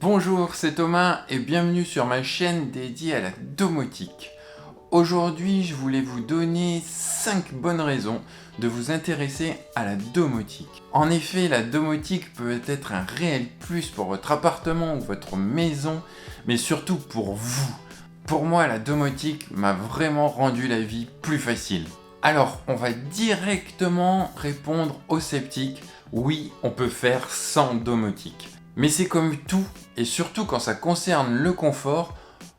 Bonjour, c'est Thomas et bienvenue sur ma chaîne dédiée à la domotique. Aujourd'hui, je voulais vous donner 5 bonnes raisons de vous intéresser à la domotique. En effet, la domotique peut être un réel plus pour votre appartement ou votre maison, mais surtout pour vous. Pour moi, la domotique m'a vraiment rendu la vie plus facile. Alors, on va directement répondre aux sceptiques. Oui, on peut faire sans domotique. Mais c'est comme tout, et surtout quand ça concerne le confort,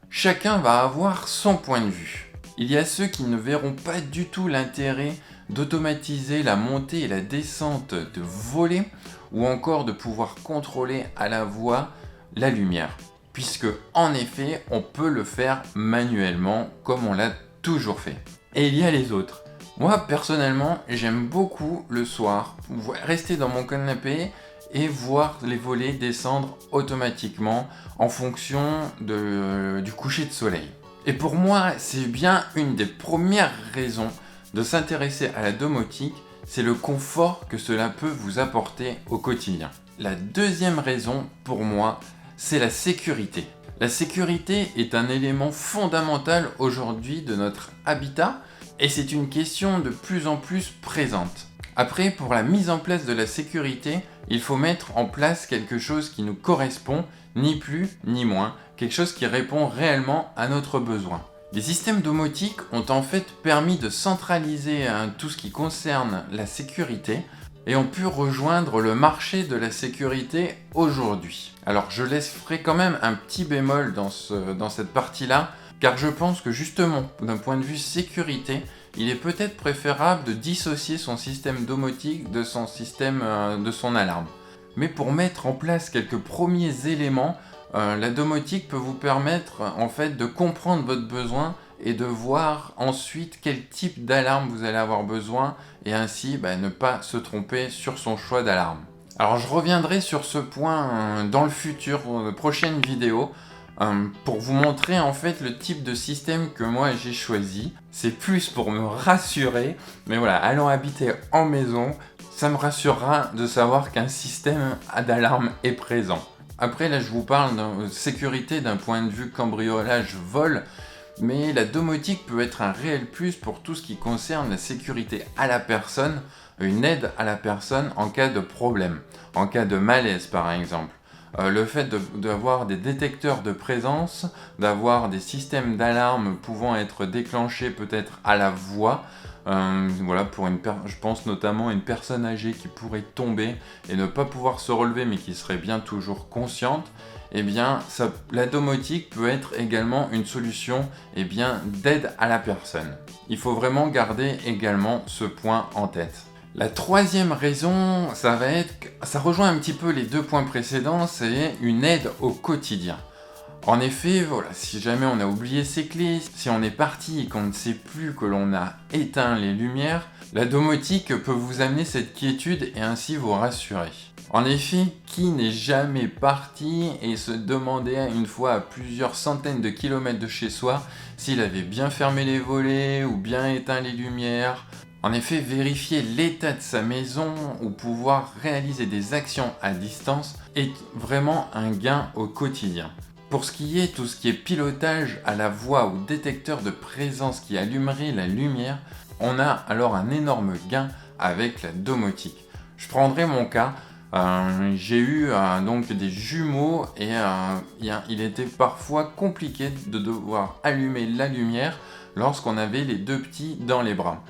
chacun va avoir son point de vue. Il y a ceux qui ne verront pas du tout l'intérêt d'automatiser la montée et la descente de volets, ou encore de pouvoir contrôler à la voix la lumière, puisque en effet on peut le faire manuellement comme on l'a toujours fait. Et il y a les autres. Moi personnellement j'aime beaucoup le soir rester dans mon canapé et voir les volets descendre automatiquement en fonction du coucher de soleil. Et pour moi, c'est bien une des premières raisons de s'intéresser à la domotique, c'est le confort que cela peut vous apporter au quotidien. La deuxième raison, pour moi, c'est la sécurité. La sécurité est un élément fondamental aujourd'hui de notre habitat et c'est une question de plus en plus présente. Après, pour la mise en place de la sécurité, il faut mettre en place quelque chose qui nous correspond, ni plus ni moins, quelque chose qui répond réellement à notre besoin. Les systèmes domotiques ont en fait permis de centraliser tout ce qui concerne la sécurité et ont pu rejoindre le marché de la sécurité aujourd'hui. Alors je laisserai quand même un petit bémol dans cette partie-là, car je pense que justement, d'un point de vue sécurité, il est peut-être préférable de dissocier son système domotique de son système de son alarme. Mais pour mettre en place quelques premiers éléments, la domotique peut vous permettre en fait de comprendre votre besoin et de voir ensuite quel type d'alarme vous allez avoir besoin et ainsi ne pas se tromper sur son choix d'alarme. Alors je reviendrai sur ce point dans le futur, dans de prochaines vidéos, pour vous montrer en fait le type de système que moi j'ai choisi. C'est plus pour me rassurer, mais voilà, allant habiter en maison, ça me rassurera de savoir qu'un système d'alarme est présent. Après là je vous parle de sécurité d'un point de vue cambriolage, vol, mais la domotique peut être un réel plus pour tout ce qui concerne la sécurité à la personne, une aide à la personne en cas de problème, en cas de malaise par exemple. Le fait d'avoir des détecteurs de présence, d'avoir des systèmes d'alarme pouvant être déclenchés peut-être à la voix, voilà, je pense notamment à une personne âgée qui pourrait tomber et ne pas pouvoir se relever mais qui serait bien toujours consciente, eh bien la domotique peut être également une solution d'aide à la personne. Il faut vraiment garder également ce point en tête. La troisième raison, ça rejoint un petit peu les deux points précédents, c'est une aide au quotidien. En effet, voilà, si jamais on a oublié ses clés, si on est parti et qu'on ne sait plus que l'on a éteint les lumières, la domotique peut vous amener cette quiétude et ainsi vous rassurer. En effet, qui n'est jamais parti et se demandait une fois à plusieurs centaines de kilomètres de chez soi s'il avait bien fermé les volets ou bien éteint les lumières? En effet, vérifier l'état de sa maison ou pouvoir réaliser des actions à distance est vraiment un gain au quotidien. Pour ce qui est tout ce qui est pilotage à la voix ou détecteur de présence qui allumerait la lumière, on a alors un énorme gain avec la domotique. Je prendrai mon cas, j'ai eu donc des jumeaux et il était parfois compliqué de devoir allumer la lumière lorsqu'on avait les deux petits dans les bras.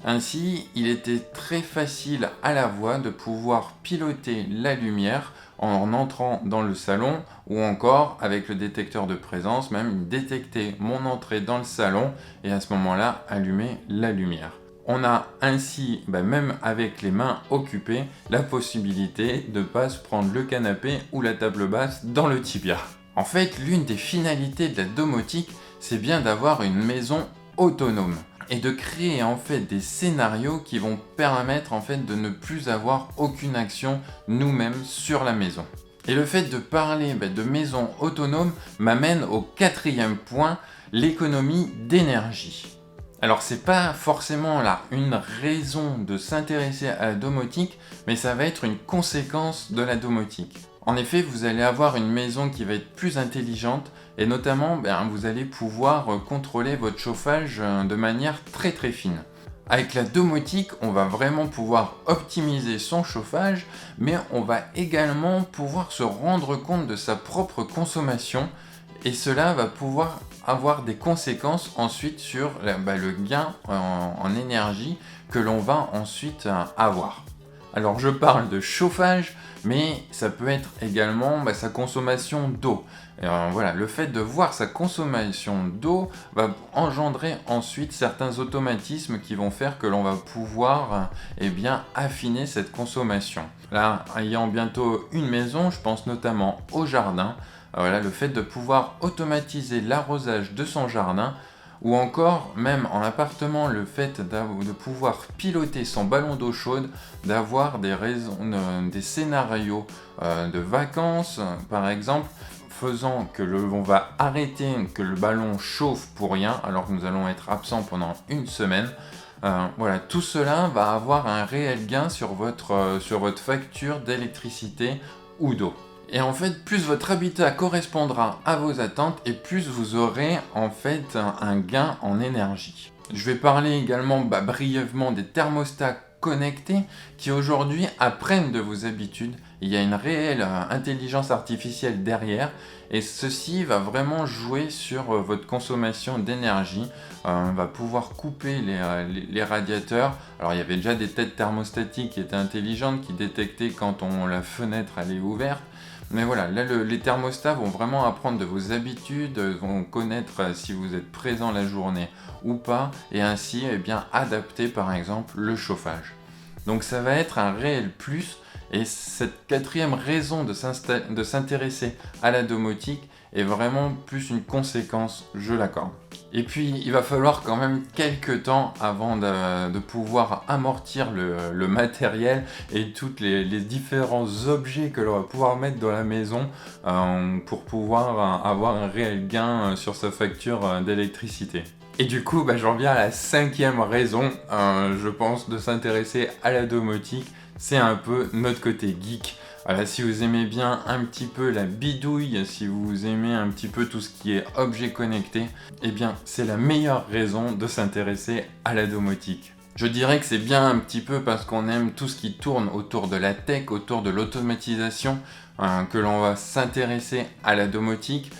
Ainsi, il était très facile à la voix de pouvoir piloter la lumière en entrant dans le salon ou encore avec le détecteur de présence, même détecter mon entrée dans le salon et à ce moment-là allumer la lumière. On a ainsi, même avec les mains occupées, la possibilité de ne pas se prendre le canapé ou la table basse dans le tibia. En fait, l'une des finalités de la domotique, c'est bien d'avoir une maison autonome et de créer en fait des scénarios qui vont permettre en fait de ne plus avoir aucune action nous-mêmes sur la maison. Et le fait de parler de maison autonome m'amène au quatrième point, l'économie d'énergie. Alors c'est pas forcément là une raison de s'intéresser à la domotique, mais ça va être une conséquence de la domotique. En effet, vous allez avoir une maison qui va être plus intelligente et notamment, vous allez pouvoir contrôler votre chauffage de manière très très fine. Avec la domotique, on va vraiment pouvoir optimiser son chauffage, mais on va également pouvoir se rendre compte de sa propre consommation et cela va pouvoir avoir des conséquences ensuite sur le gain en énergie que l'on va ensuite avoir. Alors je parle de chauffage, mais ça peut être également sa consommation d'eau. Voilà, le fait de voir sa consommation d'eau va engendrer ensuite certains automatismes qui vont faire que l'on va pouvoir affiner cette consommation. Là, ayant bientôt une maison, je pense notamment au jardin. Voilà, le fait de pouvoir automatiser l'arrosage de son jardin, ou encore, même en appartement, le fait de pouvoir piloter son ballon d'eau chaude, d'avoir des scénarios de vacances, par exemple, faisant que on va arrêter que le ballon chauffe pour rien, alors que nous allons être absents pendant une semaine. Voilà, tout cela va avoir un réel gain sur votre facture d'électricité ou d'eau. Et en fait, plus votre habitat correspondra à vos attentes et plus vous aurez en fait un gain en énergie. Je vais parler également brièvement des thermostats connectés qui aujourd'hui apprennent de vos habitudes. Il y a une réelle intelligence artificielle derrière et ceci va vraiment jouer sur votre consommation d'énergie. On va pouvoir couper les radiateurs. Alors il y avait déjà des têtes thermostatiques qui étaient intelligentes, qui détectaient quand la fenêtre elle est ouverte. Mais voilà, là les thermostats vont vraiment apprendre de vos habitudes, vont connaître si vous êtes présent la journée ou pas, et ainsi adapter par exemple le chauffage. Donc ça va être un réel plus, et cette quatrième raison de s'intéresser à la domotique est vraiment plus une conséquence, je l'accorde. Et puis il va falloir quand même quelques temps avant de pouvoir amortir le matériel et tous les différents objets que l'on va pouvoir mettre dans la maison pour pouvoir avoir un réel gain sur sa facture d'électricité. Et du coup, j'en viens à la cinquième raison, je pense, de s'intéresser à la domotique. C'est un peu notre côté geek. Voilà, si vous aimez bien un petit peu la bidouille, si vous aimez un petit peu tout ce qui est objet connecté, c'est la meilleure raison de s'intéresser à la domotique. Je dirais que c'est bien un petit peu parce qu'on aime tout ce qui tourne autour de la tech, autour de l'automatisation, que l'on va s'intéresser à la domotique.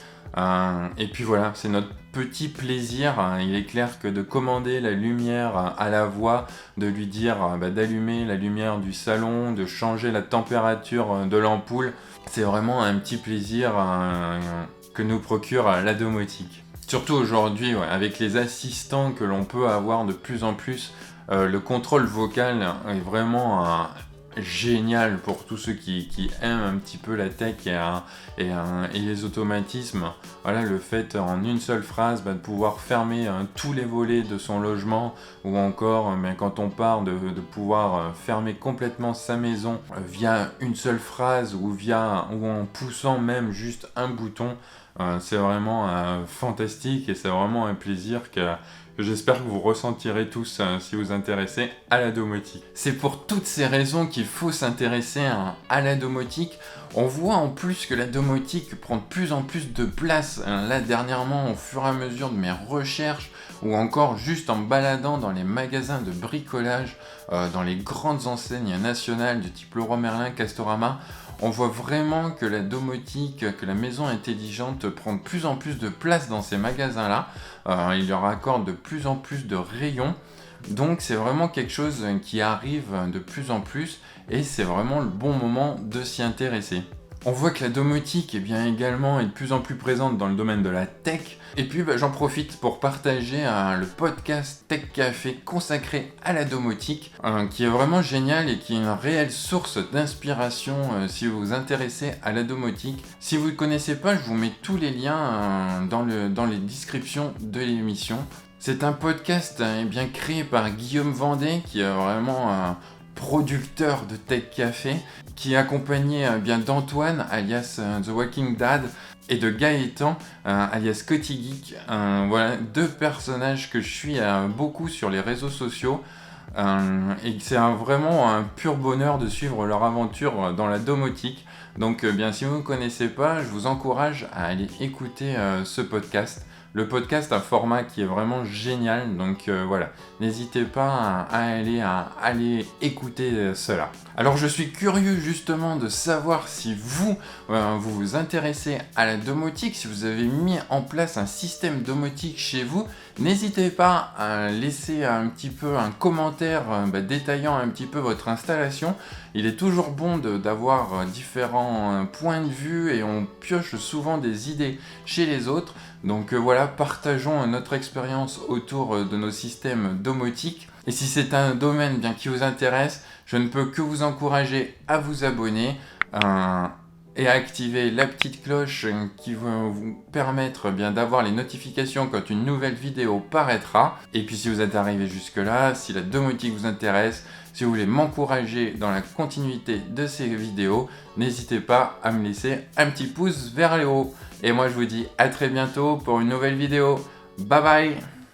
Et puis voilà, c'est notre petit plaisir. Il est clair que de commander la lumière à la voix, de lui dire d'allumer la lumière du salon, de changer la température de l'ampoule, c'est vraiment un petit plaisir que nous procure la domotique. Surtout aujourd'hui, avec les assistants que l'on peut avoir de plus en plus, le contrôle vocal est vraiment génial pour tous ceux qui aiment un petit peu la tech et les automatismes. Voilà, le fait en une seule phrase de pouvoir fermer tous les volets de son logement, ou encore quand on part de pouvoir fermer complètement sa maison via une seule phrase ou en poussant même juste un bouton. C'est vraiment fantastique et c'est vraiment un plaisir que j'espère que vous ressentirez tous si vous vous intéressez à la domotique. C'est pour toutes ces raisons qu'il faut s'intéresser à la domotique. On voit en plus que la domotique prend de plus en plus de place. Là dernièrement, au fur et à mesure de mes recherches, ou encore juste en me baladant dans les magasins de bricolage, dans les grandes enseignes nationales du type Leroy Merlin, Castorama, on voit vraiment que la domotique, que la maison intelligente prend de plus en plus de place dans ces magasins-là. Il leur accorde de plus en plus de rayons. Donc c'est vraiment quelque chose qui arrive de plus en plus et c'est vraiment le bon moment de s'y intéresser. On voit que la domotique également est de plus en plus présente dans le domaine de la tech. Et puis j'en profite pour partager le podcast Tech Café consacré à la domotique, qui est vraiment génial et qui est une réelle source d'inspiration si vous vous intéressez à la domotique. Si vous ne connaissez pas, je vous mets tous les liens dans les descriptions de l'émission. C'est un podcast créé par Guillaume Vendée, qui est vraiment producteur de Tech Café, qui est accompagné d'Antoine, alias The Walking Dad, et de Gaëtan, alias Coty Geek. Voilà, deux personnages que je suis beaucoup sur les réseaux sociaux. Et c'est vraiment un pur bonheur de suivre leur aventure dans la domotique. Donc bien si vous ne connaissez pas, je vous encourage à aller écouter ce podcast. Le podcast, un format qui est vraiment génial, donc voilà, n'hésitez pas à aller écouter cela. Alors je suis curieux justement de savoir si vous vous intéressez à la domotique, si vous avez mis en place un système domotique chez vous, n'hésitez pas à laisser un petit peu un commentaire détaillant un petit peu votre installation. Il est toujours bon d'avoir différents points de vue et on pioche souvent des idées chez les autres. Donc voilà, partageons notre expérience autour de nos systèmes domotiques. Et si c'est un domaine qui vous intéresse, je ne peux que vous encourager à vous abonner et à activer la petite cloche qui va vous permettre d'avoir les notifications quand une nouvelle vidéo paraîtra. Et puis si vous êtes arrivé jusque là, si la domotique vous intéresse, si vous voulez m'encourager dans la continuité de ces vidéos, n'hésitez pas à me laisser un petit pouce vers le haut. Et moi je vous dis à très bientôt pour une nouvelle vidéo. Bye bye!